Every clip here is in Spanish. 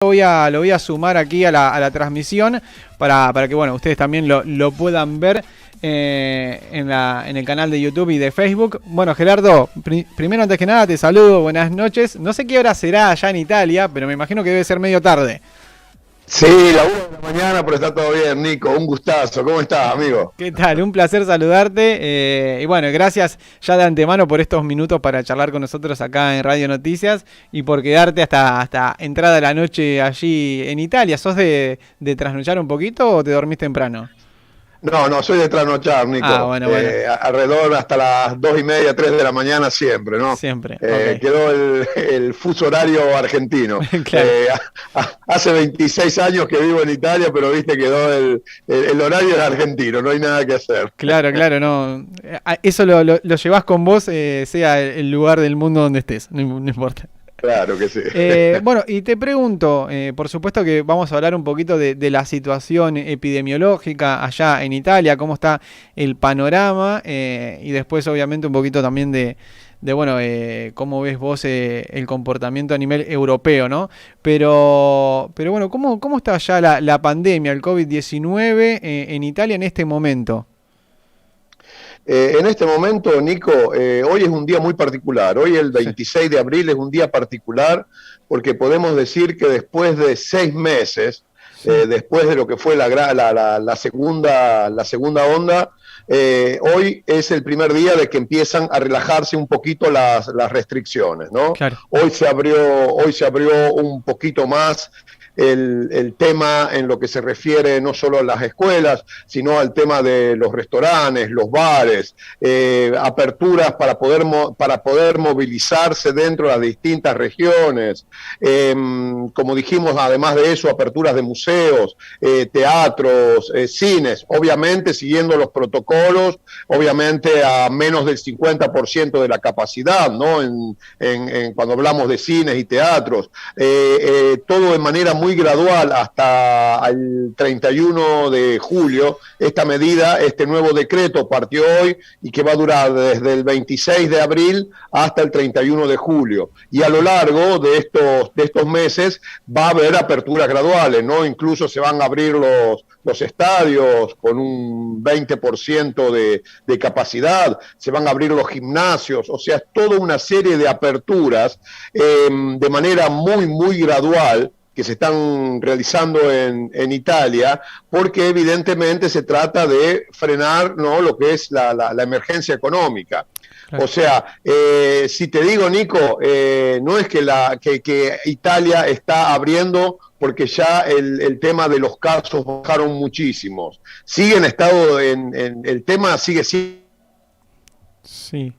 Lo voy a sumar aquí a la transmisión para que bueno, ustedes también lo puedan ver en el canal de YouTube y de Facebook. Bueno, Gerardo, primero antes que nada te saludo, buenas noches. No sé qué hora será allá en Italia, pero me imagino que debe ser medio tarde. Sí, la 1 de la mañana, pero está todo bien, Nico. Un gustazo. ¿Cómo estás, amigo? ¿Qué tal? Un placer saludarte. Y bueno, gracias ya de antemano por estos minutos para charlar con nosotros acá en Radio Noticias y por quedarte hasta entrada de la noche allí en Italia. ¿Sos de trasnochar un poquito o te dormís temprano? No, soy de trasnochar, Ah, Nico. bueno. Alrededor hasta las 2:30, 3 de la mañana siempre, ¿no? Siempre, ok. Quedó el fuso horario argentino. Claro. Hace 26 años que vivo en Italia, pero viste, quedó el horario es argentino, no hay nada que hacer. Claro, no. Eso lo llevas con vos, sea el lugar del mundo donde estés, no importa. Claro que sí. Bueno, y te pregunto, por supuesto que vamos a hablar un poquito de la situación epidemiológica allá en Italia, cómo está el panorama, y después obviamente un poquito también de bueno, cómo ves vos el comportamiento a nivel europeo, ¿no? Pero bueno, ¿cómo está ya la pandemia, el COVID-19 en Italia en este momento? En este momento, Nico, hoy es un día muy particular. Hoy, el Sí. 26 de abril, es un día particular porque podemos decir que después de 6 meses, Sí. después de lo que fue la segunda onda, hoy es el primer día de que empiezan a relajarse un poquito las restricciones, ¿no? Claro. Hoy se abrió un poquito más el tema en lo que se refiere no solo a las escuelas, sino al tema de los restaurantes, los bares, aperturas para poder movilizarse dentro de las distintas regiones. Como dijimos, además de eso, aperturas de museos, teatros, cines, obviamente siguiendo los protocolos, obviamente a menos del 50% de la capacidad, ¿no? Cuando hablamos de cines y teatros, todo de manera muy gradual hasta el 31 de julio. Esta medida, este nuevo decreto partió hoy y que va a durar desde el 26 de abril hasta el 31 de julio. Y a lo largo de estos meses va a haber aperturas graduales, ¿no? Incluso se van a abrir los estadios con un 20% de capacidad, se van a abrir los gimnasios, o sea, toda una serie de aperturas de manera muy gradual que se están realizando en Italia, porque evidentemente se trata de frenar, ¿no?, lo que es la emergencia económica. Claro. O sea, si te digo, Nico, no es que Italia está abriendo porque ya el tema de los casos bajaron muchísimos. Sigue en estado, el tema sigue siendo. Sí.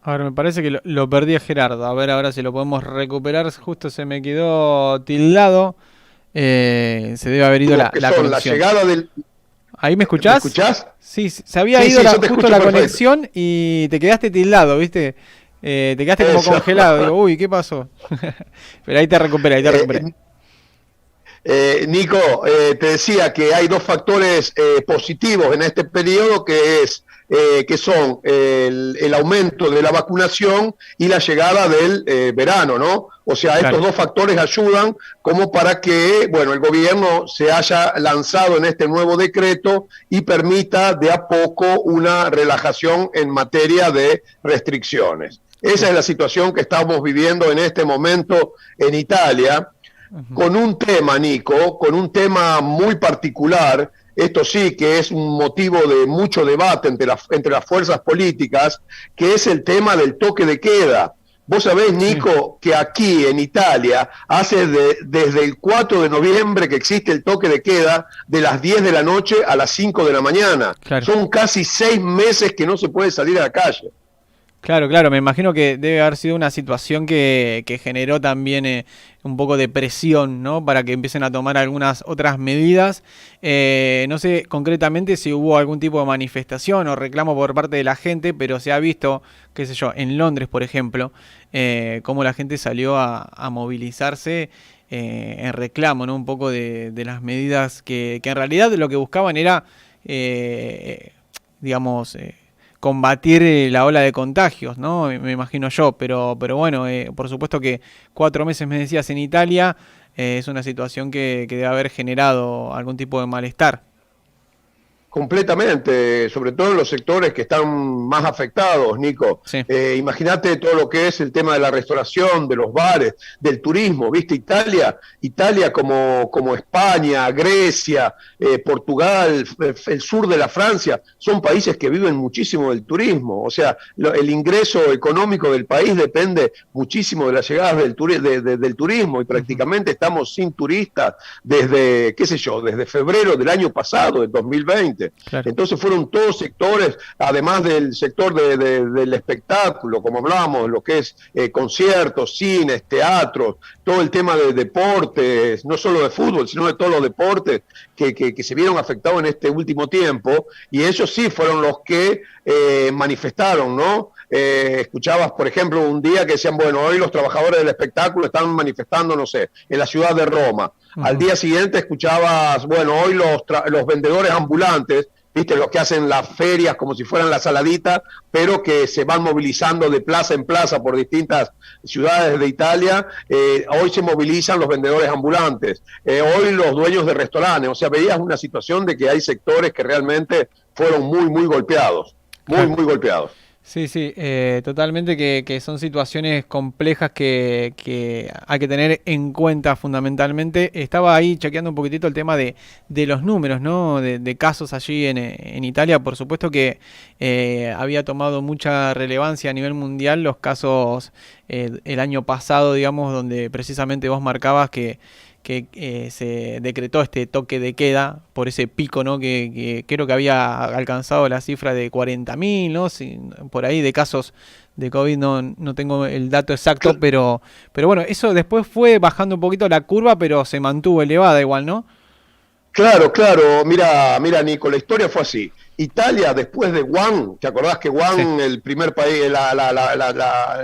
Ahora me parece que lo perdí a Gerardo. A ver ahora si lo podemos recuperar. Justo se me quedó tildado. Se debe haber ido Que la son la conexión. llegada del... ¿Ahí me ¿Me escuchás? escuchás? Sí, se había Sí, ido yo te justo escucho la perfecto. conexión y te quedaste tildado, ¿viste? Te quedaste como Eso. congelado. Digo, uy, ¿qué pasó? Pero ahí te recuperé, Nico, te decía que hay dos factores positivos en este periodo, que son el aumento de la vacunación y la llegada del verano, ¿no? O sea, Claro. estos dos factores ayudan como para que, bueno, el gobierno se haya lanzado en este nuevo decreto y permita de a poco una relajación en materia de restricciones. Esa es la situación que estamos viviendo en este momento en Italia, con un tema, Nico, con un tema muy particular. Esto sí que es un motivo de mucho debate entre las fuerzas políticas, que es el tema del toque de queda. Vos sabés, Sí, Nico, que aquí en Italia, desde el 4 de noviembre que existe el toque de queda, de las 10 de la noche a las 5 de la mañana. claro. Son casi 6 meses que no se puede salir a la calle. Claro, me imagino que debe haber sido una situación que generó también un poco de presión, ¿no? Para que empiecen a tomar algunas otras medidas. No sé concretamente si hubo algún tipo de manifestación o reclamo por parte de la gente, pero se ha visto, qué sé yo, en Londres, por ejemplo, cómo la gente salió a movilizarse en reclamo, ¿no? Un poco de las medidas que en realidad lo que buscaban era, digamos... combatir la ola de contagios, ¿no? Me imagino yo, pero bueno, por supuesto que 4 meses me decías en Italia, es una situación que debe haber generado algún tipo de malestar. Completamente, sobre todo en los sectores que están más afectados, Nico. Sí. Imagínate todo lo que es el tema de la restauración, de los bares, del turismo, ¿viste? Italia como España, Grecia, Portugal, el sur de la Francia, son países que viven muchísimo del turismo. O sea, el ingreso económico del país depende muchísimo de las llegadas del turismo y prácticamente estamos sin turistas desde, qué sé yo, desde febrero del año pasado, del 2020. Claro. Entonces fueron todos sectores, además del sector del espectáculo, como hablábamos, lo que es conciertos, cines, teatros, todo el tema de deportes, no solo de fútbol, sino de todos los deportes que se vieron afectados en este último tiempo, y ellos sí fueron los que manifestaron, ¿no? Escuchabas, por ejemplo, un día que decían, bueno, hoy los trabajadores del espectáculo están manifestando, no sé, en la ciudad de Roma. Al día siguiente escuchabas, bueno, hoy los vendedores ambulantes, viste, los que hacen las ferias como si fueran la saladita, pero que se van movilizando de plaza en plaza por distintas ciudades de Italia, hoy se movilizan los vendedores ambulantes, hoy los dueños de restaurantes, o sea, veías una situación de que hay sectores que realmente fueron muy golpeados, muy golpeados. Sí, sí, totalmente que son situaciones complejas que hay que tener en cuenta fundamentalmente. Estaba ahí chequeando un poquitito el tema de los números, ¿no? De casos allí en Italia. Por supuesto que había tomado mucha relevancia a nivel mundial los casos el año pasado, digamos, donde precisamente vos marcabas que se decretó este toque de queda por ese pico, ¿no? Que creo que había alcanzado la cifra de 40.000, ¿no? Por ahí de casos de COVID, no tengo el dato exacto, pero bueno, eso después fue bajando un poquito la curva, pero se mantuvo elevada igual, ¿no? Claro, mira, Nico, la historia fue así. Italia, después de Wuhan, ¿te acordás que Wuhan, Sí. el primer país,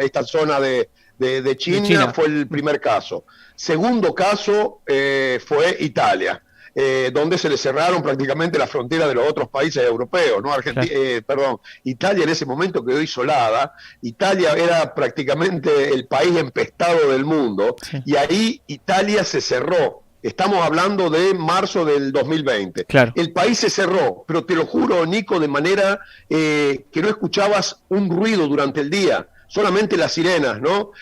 esta zona de China, fue el primer caso? Segundo caso fue Italia, donde se le cerraron prácticamente las fronteras de los otros países europeos, ¿no? Claro. Perdón, Italia en ese momento quedó isolada. Italia era prácticamente el país empestado del mundo, Sí. y ahí Italia se cerró. Estamos hablando de marzo del 2020. Claro. El país se cerró, pero te lo juro, Nico, de manera que no escuchabas un ruido durante el día, solamente las sirenas, ¿no?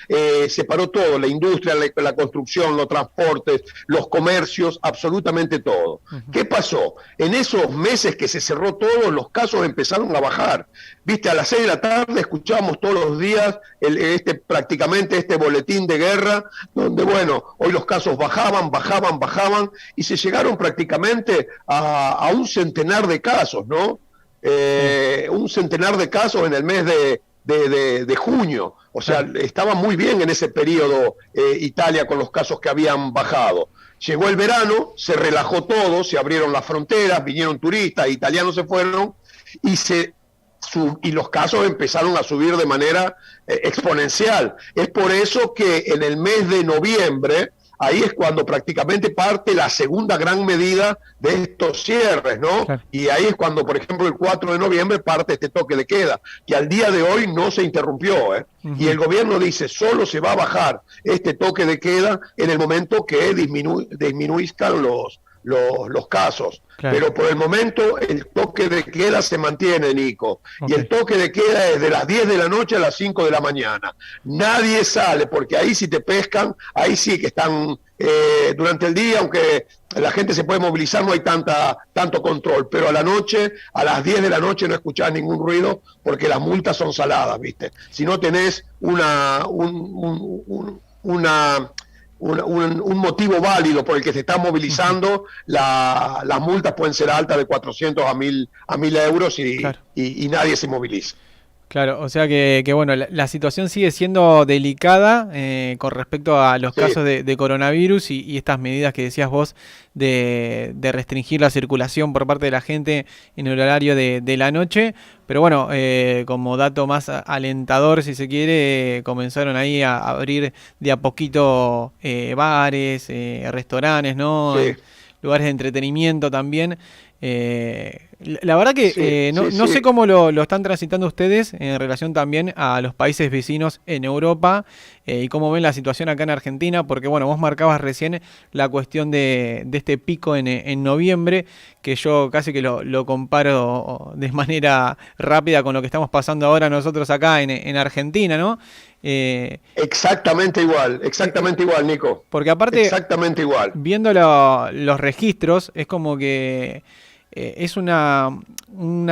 Se paró todo, la industria, la construcción, los transportes, los comercios, absolutamente todo. ¿Qué pasó? En esos meses que se cerró todo, los casos empezaron a bajar. Viste, a las 6 de la tarde escuchábamos todos los días prácticamente este boletín de guerra, donde, bueno, hoy los casos bajaban, y se llegaron prácticamente a un centenar de casos, ¿no? Un centenar de casos en el mes de junio. O sea, estaba muy bien en ese periodo Italia con los casos que habían bajado. Llegó el verano, se relajó todo, se abrieron las fronteras, vinieron turistas, italianos se fueron y los casos empezaron a subir de manera exponencial. Es por eso que en el mes de noviembre, ahí es cuando prácticamente parte la segunda gran medida de estos cierres, ¿no? Claro. Y ahí es cuando, por ejemplo, el 4 de noviembre parte este toque de queda, que al día de hoy no se interrumpió, ¿eh? Y el gobierno dice, solo se va a bajar este toque de queda en el momento que disminuzcan los casos. Claro. Pero por el momento el toque de queda se mantiene, Nico. Ok. Y el toque de queda es de las 10 de la noche a las 5 de la mañana. Nadie sale, porque ahí si te pescan, ahí sí que están durante el día, aunque la gente se puede movilizar, no hay tanto control. Pero a la noche, a las 10 de la noche no escuchás ningún ruido, porque las multas son saladas, ¿viste? Si no tenés un motivo válido por el que se está movilizando, las multas pueden ser altas de 400 a 1.000 euros Claro. y nadie se moviliza. Claro, o sea que bueno, la situación sigue siendo delicada con respecto a los Sí. casos de coronavirus y estas medidas que decías vos de restringir la circulación por parte de la gente en el horario de la noche. Pero bueno, como dato más alentador, si se quiere, comenzaron ahí a abrir de a poquito bares, restaurantes, ¿no? Sí. lugares de entretenimiento también. La verdad que no sé cómo lo están transitando ustedes en relación también a los países vecinos en Europa y cómo ven la situación acá en Argentina, porque bueno, vos marcabas recién la cuestión de este pico en noviembre, que yo casi que lo comparo de manera rápida con lo que estamos pasando ahora nosotros acá en Argentina, ¿no? Exactamente igual, Nico. Porque aparte, exactamente igual. Viendo los registros, es como que es una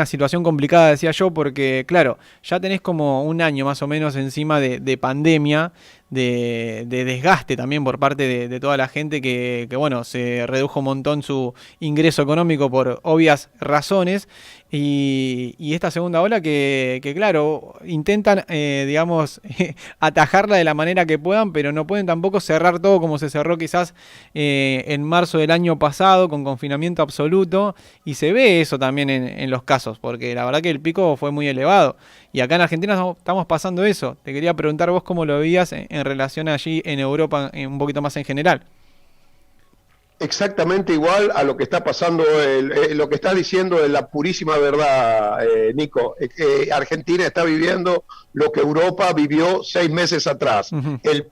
situación complicada, decía yo, porque claro, ya tenés como un año más o menos encima de pandemia, de desgaste también por parte de toda la gente que, bueno, se redujo un montón su ingreso económico por obvias razones, y esta segunda ola que claro, intentan, digamos, atajarla de la manera que puedan, pero no pueden tampoco cerrar todo como se cerró quizás en marzo del año pasado, con confinamiento absoluto, y se ve eso también en los casos, porque la verdad que el pico fue muy elevado. Y acá en Argentina estamos pasando eso. Te quería preguntar vos cómo lo veías en relación allí en Europa, un poquito más en general. Exactamente igual a lo que está pasando, lo que está diciendo es la purísima verdad, Nico. Argentina está viviendo lo que Europa vivió 6 meses atrás, Uh-huh. el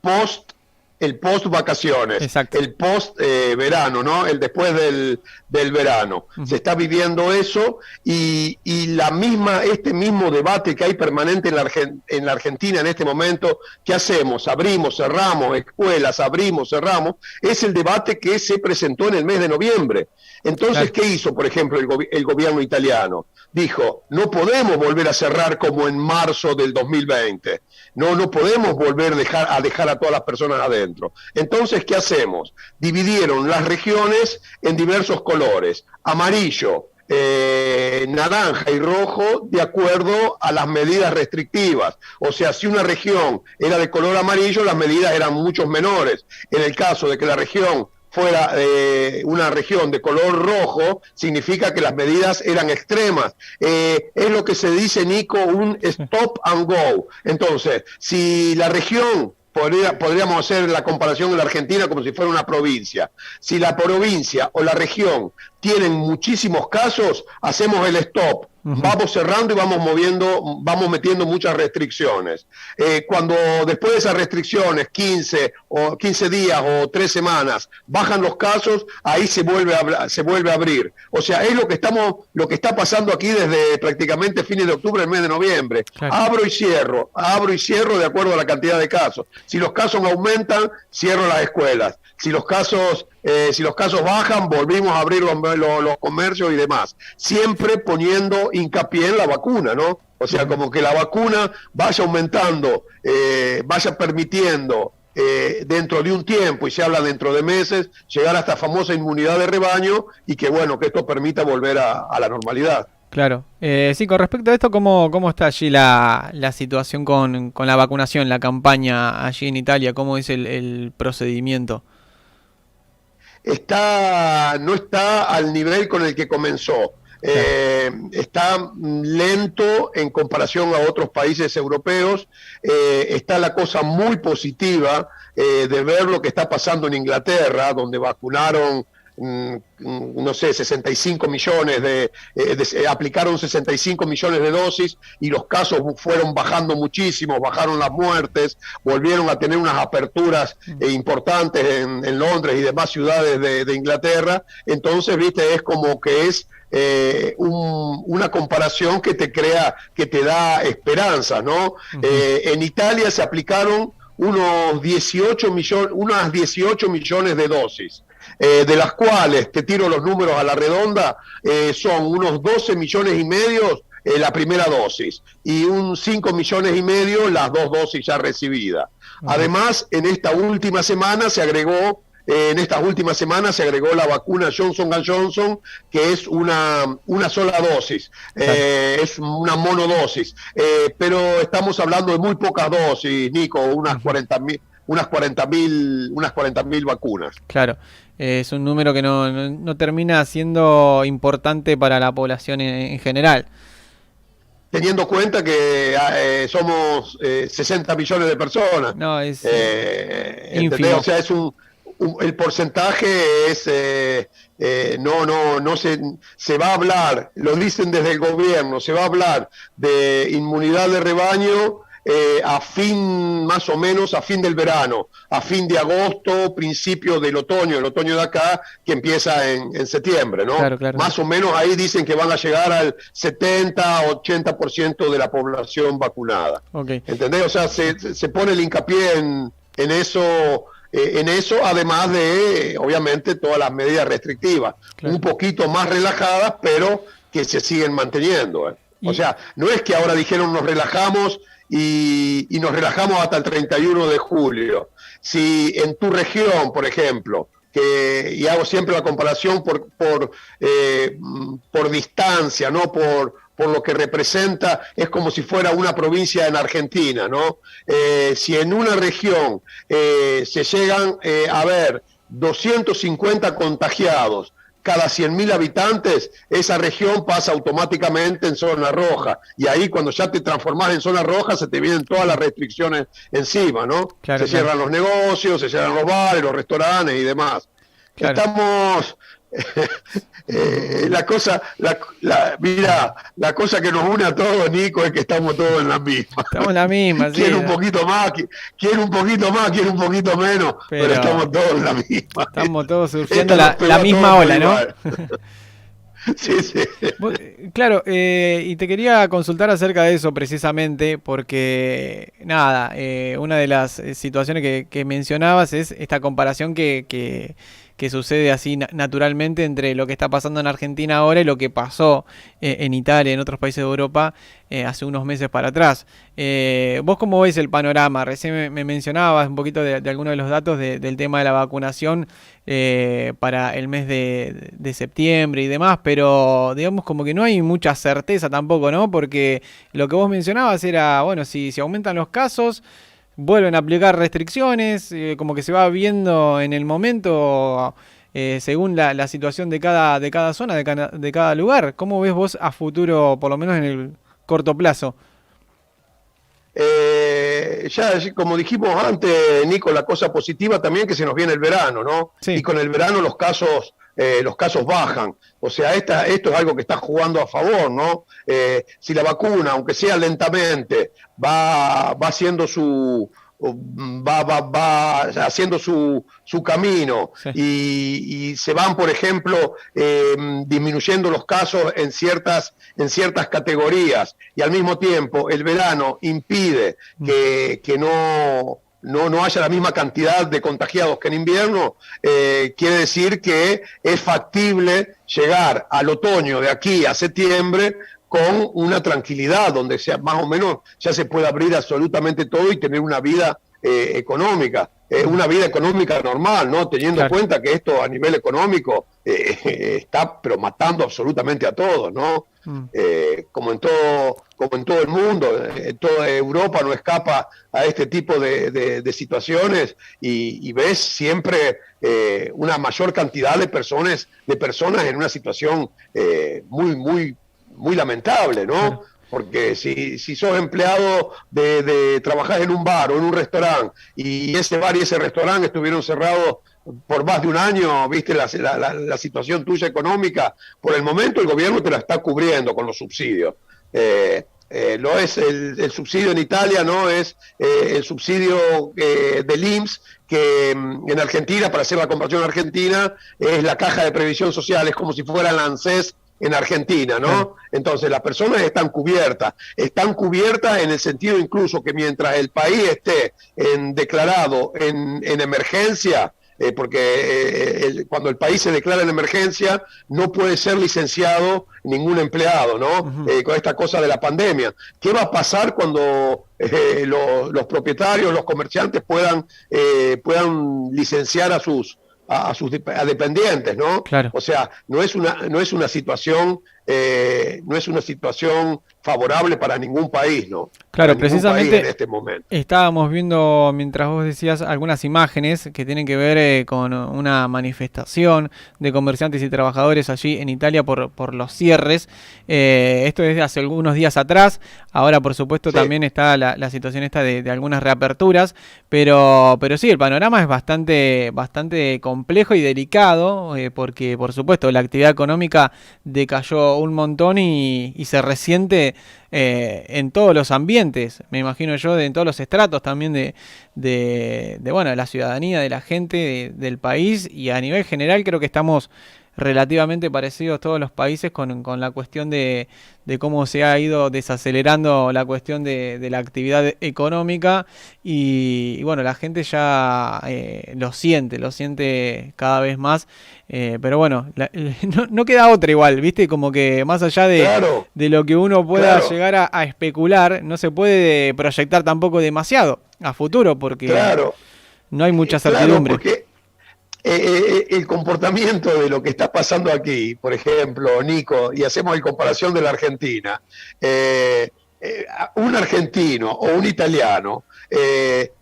post vacaciones, Exacto. el post verano, ¿no? El después del verano. Uh-huh. Se está viviendo eso y este mismo debate que hay permanente en la Argentina en este momento, ¿qué hacemos? Abrimos, cerramos, escuelas, abrimos, cerramos, es el debate que se presentó en el mes de noviembre. Entonces, Claro. ¿qué hizo, por ejemplo, el gobierno italiano? Dijo, no podemos volver a cerrar como en marzo del 2020. No podemos volver a dejar a todas las personas adentro. Entonces, ¿qué hacemos? Dividieron las regiones en diversos colores. Amarillo, naranja y rojo, de acuerdo a las medidas restrictivas. O sea, si una región era de color amarillo, las medidas eran mucho menores. En el caso de que la región fuera una región de color rojo, significa que las medidas eran extremas. Es lo que se dice, Nico, un stop and go. Entonces, si la región, podríamos hacer la comparación de la Argentina como si fuera una provincia, si la provincia o la región tienen muchísimos casos, hacemos el stop. Vamos cerrando y vamos metiendo muchas restricciones. Cuando después de esas restricciones, 15 días o 3 semanas, bajan los casos, ahí se vuelve a abrir. O sea, es lo que está pasando aquí desde prácticamente fines de octubre, el mes de noviembre. Claro. Abro y cierro de acuerdo a la cantidad de casos. Si los casos aumentan, cierro las escuelas. Si los casos bajan, volvimos a abrir los comercios y demás. Siempre poniendo hincapié en la vacuna, ¿no? O sea, como que la vacuna vaya aumentando, vaya permitiendo dentro de un tiempo, y se habla dentro de meses, llegar a esta famosa inmunidad de rebaño y que, bueno, que esto permita volver a la normalidad. Claro. Sí, con respecto a esto, ¿cómo está allí la situación con la vacunación, la campaña allí en Italia? ¿Cómo es el procedimiento? No está al nivel con el que comenzó. Está lento en comparación a otros países europeos. Está la cosa muy positiva de ver lo que está pasando en Inglaterra, donde vacunaron no sé, 65 millones aplicaron 65 millones de dosis y los casos fueron bajando muchísimo, bajaron las muertes, volvieron a tener unas aperturas importantes en Londres y demás ciudades de Inglaterra. Entonces, viste, es como que es una comparación que te da esperanza, ¿no? En Italia se aplicaron unas 18 millones de dosis. De las cuales, te tiro los números a la redonda, son unos 12 millones y medio la primera dosis y un 5 millones y medio las 2 dosis ya recibidas. Además, en estas últimas semanas se agregó la vacuna Johnson & Johnson, que es una sola dosis, es una monodosis, pero estamos hablando de muy pocas dosis, Nico, unas 40.000 vacunas. Claro, es un número que no termina siendo importante para la población en general. Teniendo cuenta que somos 60 millones de personas. No, es ¿Entendés? ínfimo. O sea, es el porcentaje es, no se va a hablar, lo dicen desde el gobierno, se va a hablar de inmunidad de rebaño más o menos a fin del verano, a fin de agosto, principio del otoño, el otoño de acá, que empieza en septiembre, ¿no? Claro, claro. Más o menos ahí dicen que van a llegar al 70-80% de la población vacunada. Okay. ¿Entendés? O sea, se pone el hincapié en eso. Además de, obviamente, todas las medidas restrictivas, claro, un poquito más relajadas, pero que se siguen manteniendo. O sea, no es que ahora dijeron nos relajamos y nos relajamos hasta el 31 de julio. Si en tu región, por ejemplo, y hago siempre la comparación por distancia, no por lo que representa, es como si fuera una provincia en Argentina, ¿no? Si en una región se llegan a ver 250 contagiados cada 100.000 habitantes, esa región pasa automáticamente en zona roja. Y ahí cuando ya te transformás en zona roja, se te vienen todas las restricciones encima, ¿no? Claro, se cierran los negocios, se cierran los bares, los restaurantes y demás. Claro. Estamos... mira, la cosa que nos une a todos, Nico, es que estamos todos en la misma. Estamos en la misma, sí. Quiere un poquito más, quiere un poquito menos, pero estamos todos en la misma. Estamos todos surgiendo la misma ola, ¿no? Sí, sí. Claro, y te quería consultar acerca de eso precisamente, porque nada, una de las situaciones que mencionabas es esta comparación que sucede así naturalmente entre lo que está pasando en Argentina ahora y lo que pasó en Italia y en otros países de Europa hace unos meses para atrás. ¿Vos cómo ves el panorama? Recién me mencionabas un poquito de algunos de los datos del tema de la vacunación para el mes de septiembre y demás, pero digamos como que no hay mucha certeza tampoco, ¿no? Porque lo que vos mencionabas era, bueno, si aumentan los casos, vuelven a aplicar restricciones, como que se va viendo en el momento según la situación de cada zona, de cada lugar. ¿Cómo ves vos a futuro, por lo menos en el corto plazo? Ya como dijimos antes, Nico, la cosa positiva también que se nos viene el verano, ¿no? Sí. Y con el verano los casos bajan. O sea, esto es algo que está jugando a favor, ¿no? Si la vacuna, aunque sea lentamente, va haciendo va haciendo su camino, sí, y se van, por ejemplo, disminuyendo los casos en ciertas categorías, y al mismo tiempo el verano impide que no haya la misma cantidad de contagiados que en invierno, quiere decir que es factible llegar al otoño de aquí a septiembre con una tranquilidad, donde sea más o menos ya se puede abrir absolutamente todo y tener una vida económica, una vida económica normal, ¿no? Teniendo en cuenta que esto a nivel económico está pero matando absolutamente a todos, ¿no? Como en todo el mundo, toda Europa no escapa a este tipo de situaciones, y ves siempre una mayor cantidad de personas en una situación muy lamentable, ¿no? Claro. Porque si sos empleado de trabajar en un bar o en un restaurante, y ese bar y ese restaurante estuvieron cerrados por más de un año, viste la situación tuya económica, por el momento el gobierno te la está cubriendo con los subsidios. Lo es el subsidio en Italia, no es el subsidio del INPS, que en Argentina, para hacer la comparación en Argentina, es la caja de previsión social, es como si fuera la ANSES en Argentina, ¿no? Entonces las personas están cubiertas en el sentido incluso que mientras el país esté declarado en emergencia, porque cuando el país se declara en emergencia no puede ser licenciado ningún empleado, ¿no? Con esta cosa de la pandemia. ¿Qué va a pasar cuando los propietarios, los comerciantes puedan licenciar a sus dependientes, ¿no? Claro. O sea, no es una situación no es una situación favorable para ningún país, ¿no? Claro, Para ningún país precisamente en este momento. estábamos viendo, mientras vos decías, algunas imágenes que tienen que ver con una manifestación de comerciantes y trabajadores allí en Italia por los cierres. Esto es de hace algunos días atrás. Ahora, por supuesto, Sí, también está la situación esta de algunas reaperturas. Pero sí, el panorama es bastante complejo y delicado, porque, por supuesto, la actividad económica decayó un montón y se resiente en todos los ambientes, me imagino yo, en todos los estratos también bueno, de la ciudadanía, de la gente, del país, y a nivel general creo que estamos relativamente parecidos todos los países con la cuestión de cómo se ha ido desacelerando la cuestión de la actividad económica bueno, la gente ya lo siente cada vez más, pero bueno, no queda otra igual, ¿viste? Como que más allá claro, de lo que uno pueda claro, llegar a especular, no se puede proyectar tampoco demasiado a futuro porque claro, no hay mucha claro, certidumbre. porque el comportamiento de lo que está pasando aquí, por ejemplo, Nico, y hacemos en comparación de la Argentina, un argentino o un italiano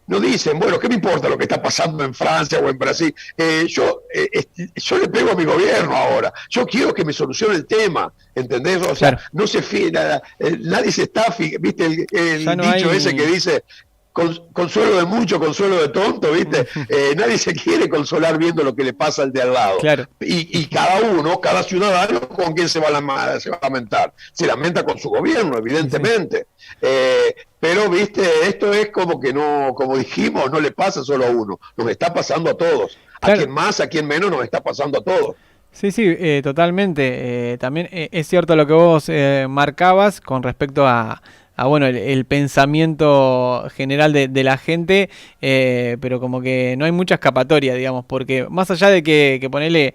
no dicen, bueno, ¿qué me importa lo que está pasando en Francia o en Brasil? Yo le pego a mi gobierno ahora, yo quiero que me solucione el tema, ¿entendés? O sea, Claro, no se fija, nadie se está, viste ya el no dicho ese que hay... dice, consuelo de mucho, consuelo de tonto, ¿viste? Nadie se quiere consolar viendo lo que le pasa al de al lado. Claro, Y cada uno, cada ciudadano, ¿con quién se va a lamentar? Se lamenta con su gobierno, y sí. evidentemente. Pero, ¿viste? Esto es como que no, como dijimos, no le pasa solo a uno, nos está pasando a todos. A Claro, quien más, a quien menos, nos está pasando a todos. sí, sí, totalmente. También es cierto lo que vos marcabas con respecto bueno, el pensamiento general de la gente, pero como que no hay mucha escapatoria, digamos, porque más allá de que ponele,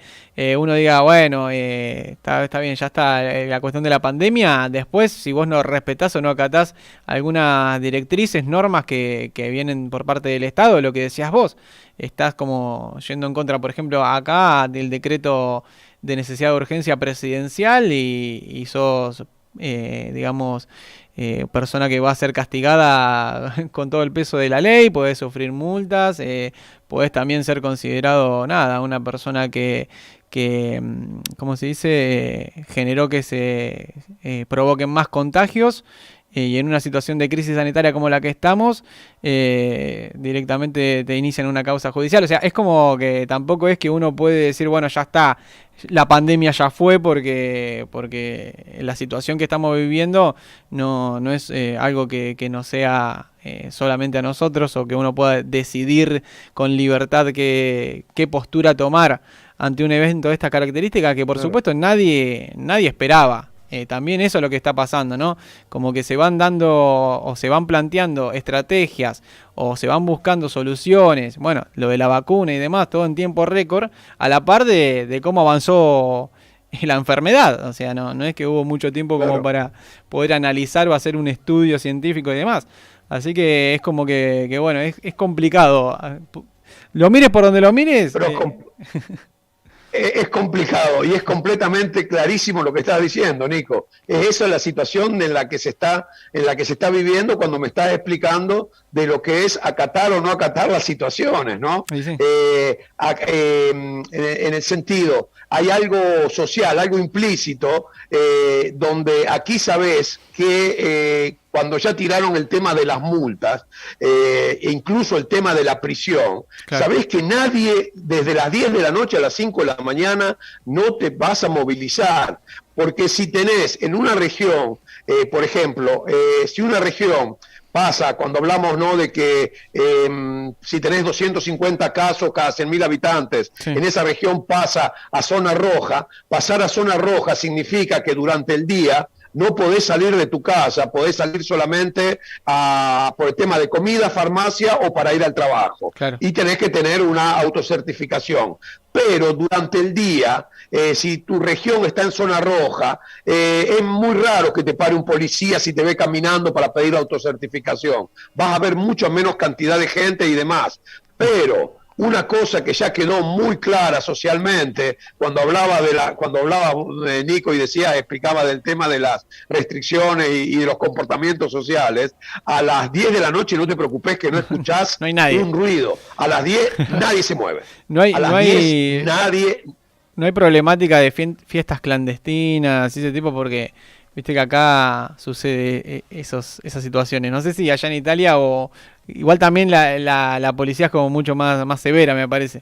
uno diga, bueno, está bien, ya está la cuestión de la pandemia, después si vos no respetás o no acatás algunas directrices, normas que vienen por parte del Estado, lo que decías vos, estás como yendo en contra, por ejemplo, acá del decreto de necesidad de urgencia presidencial y sos, digamos, persona que va a ser castigada con todo el peso de la ley, podés sufrir multas, podés también ser considerado, nada, una persona que ¿cómo se dice? Generó que se provoquen más contagios y en una situación de crisis sanitaria como la que estamos, directamente te inician una causa judicial. O sea, es como que tampoco es que uno puede decir, bueno, ya está, la pandemia ya fue porque la situación que estamos viviendo no es algo que nos sea solamente a nosotros o que uno pueda decidir con libertad qué postura tomar ante un evento de esta característica que por Claro. supuesto nadie esperaba. También eso es lo que está pasando, ¿no? Como que se van dando o se van planteando estrategias o se van buscando soluciones, bueno, lo de la vacuna y demás, todo en tiempo récord, a la par de cómo avanzó la enfermedad. O sea, no es que hubo mucho tiempo como Claro. para poder analizar o hacer un estudio científico y demás. Así que es como que bueno, es complicado. Lo mires por donde lo mires. Pero es complicado y es completamente clarísimo lo que estás diciendo, Nico. Es esa la situación en la que se está viviendo cuando me estás explicando de lo que es acatar o no acatar las situaciones, ¿no? Sí, sí, En el sentido, hay algo social, algo implícito, donde aquí sabes que cuando ya tiraron el tema de las multas, e incluso el tema de la prisión, claro. sabés que nadie desde las 10 de la noche a las 5 de la mañana no te vas a movilizar, porque si tenés en una región, por ejemplo, si una región pasa, cuando hablamos, ¿no?, de que si tenés 250 casos cada 100.000 habitantes, Sí, en esa región pasa a zona roja, pasar a zona roja significa que durante el día no podés salir de tu casa, podés salir solamente por el tema de comida, farmacia o para ir al trabajo. claro. Y tenés que tener una autocertificación. Pero durante el día, si tu región está en zona roja, es muy raro que te pare un policía si te ve caminando para pedir autocertificación. Vas a ver mucho menos cantidad de gente y demás. Pero una cosa que ya quedó muy clara socialmente, cuando hablaba Nico y explicaba del tema de las restricciones y de los comportamientos sociales, a las 10 de la noche no te preocupes que no escuchás no hay nadie. Un ruido. A las 10 nadie se mueve. A las 10 nadie... No hay problemática de fiestas clandestinas y ese tipo, porque viste que acá sucede esas situaciones. No sé si allá en Italia o... Igual también la policía es como mucho más severa, me parece.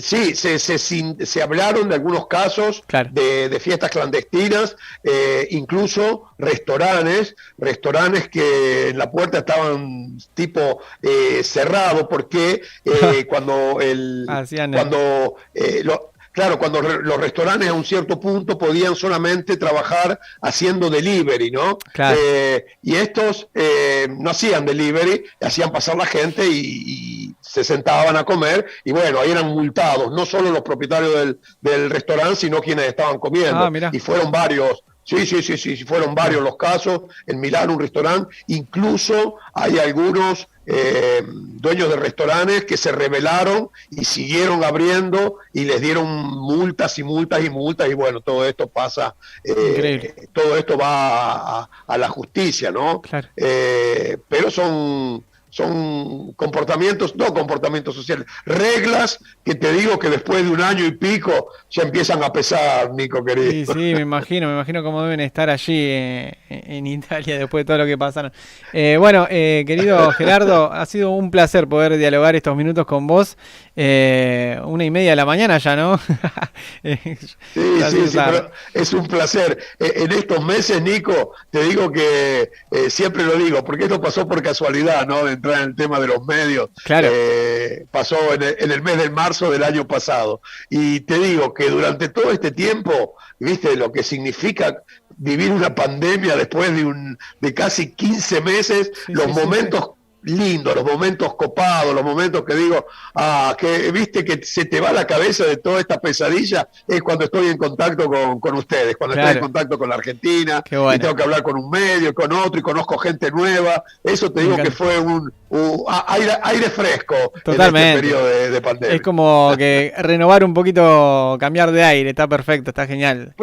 Sí, se hablaron de algunos casos, claro, de fiestas clandestinas, incluso restaurantes que en la puerta estaban tipo cerrados, porque cuando los restaurantes a un cierto punto podían solamente trabajar haciendo delivery, ¿no? Claro. Y estos no hacían delivery, hacían pasar la gente y se sentaban a comer, y bueno, ahí eran multados, no solo los propietarios del restaurante, sino quienes estaban comiendo. Y fueron varios. Sí, fueron varios los casos. En Milán, un restaurante, incluso hay algunos dueños de restaurantes que se rebelaron y siguieron abriendo y les dieron multas, y bueno, todo esto pasa, todo esto va a la justicia, ¿no? Claro. Pero son comportamientos sociales, reglas que te digo que después de un año y pico ya empiezan a pesar, Nico querido. Sí, me imagino cómo deben estar allí en Italia después de todo lo que pasaron. Bueno, querido Gerardo, ha sido un placer poder dialogar estos minutos con vos. 1:30 de la mañana ya, ¿no? Sí, pero es un placer. En estos meses, Nico, te digo que siempre lo digo, porque esto pasó por casualidad, ¿no? De entrar en el tema de los medios. Claro. Pasó en el mes de marzo del año pasado. Y te digo que durante todo este tiempo, viste lo que significa vivir una pandemia después de casi 15 meses, los momentos lindos, los momentos copados, los momentos que digo, que viste que se te va la cabeza de toda esta pesadilla, es cuando estoy en contacto con ustedes, cuando estoy en contacto con la Argentina, y tengo que hablar con un medio, con otro, y conozco gente nueva. Eso te digo que fue un aire fresco. Totalmente. En este periodo de pandemia. Es como que renovar un poquito, cambiar de aire, está perfecto, está genial.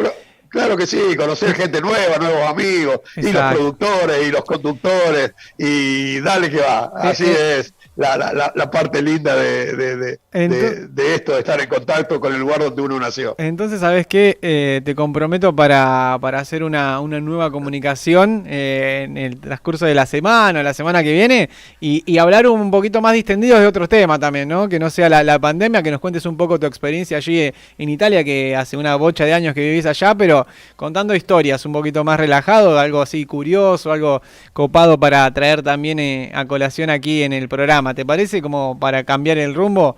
Claro que sí, conocer gente nueva, nuevos amigos, exacto, y los productores y los conductores, y dale que va. Así es la parte linda de esto, de estar en contacto con el lugar donde uno nació. Entonces, ¿sabes qué? Te comprometo para hacer una nueva comunicación en el transcurso de la semana que viene, y hablar un poquito más distendidos de otros temas también, ¿no? Que no sea la pandemia, que nos cuentes un poco tu experiencia allí en Italia, que hace una bocha de años que vivís allá, pero contando historias un poquito más relajado, algo así curioso, algo copado para traer también a colación aquí en el programa. ¿Te parece, como para cambiar el rumbo?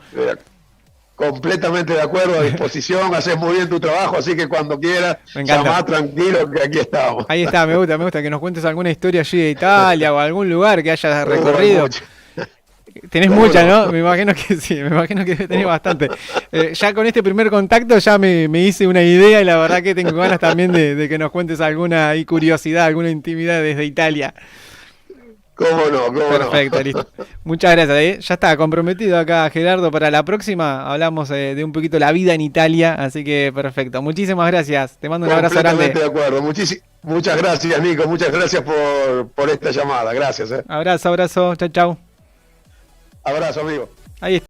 Completamente de acuerdo, a disposición, haces muy bien tu trabajo, así que cuando quieras, llamá tranquilo que aquí estamos. Ahí está, me gusta que nos cuentes alguna historia allí de Italia o algún lugar que hayas recorrido. Tenés muchas, ¿no? Me imagino que sí, tenés bastante. Ya con este primer contacto ya me hice una idea, y la verdad que tengo ganas también de que nos cuentes alguna curiosidad, alguna intimidad desde Italia. ¿Cómo no? Perfecto, listo. Muchas gracias. Ya está comprometido acá Gerardo. Para la próxima hablamos de un poquito la vida en Italia, así que perfecto. Muchísimas gracias. Te mando un abrazo grande. Completamente de acuerdo. Muchas gracias, Nico. Muchas gracias por esta llamada. Gracias. Abrazo. Chau. Abrazo, amigo. Ahí está.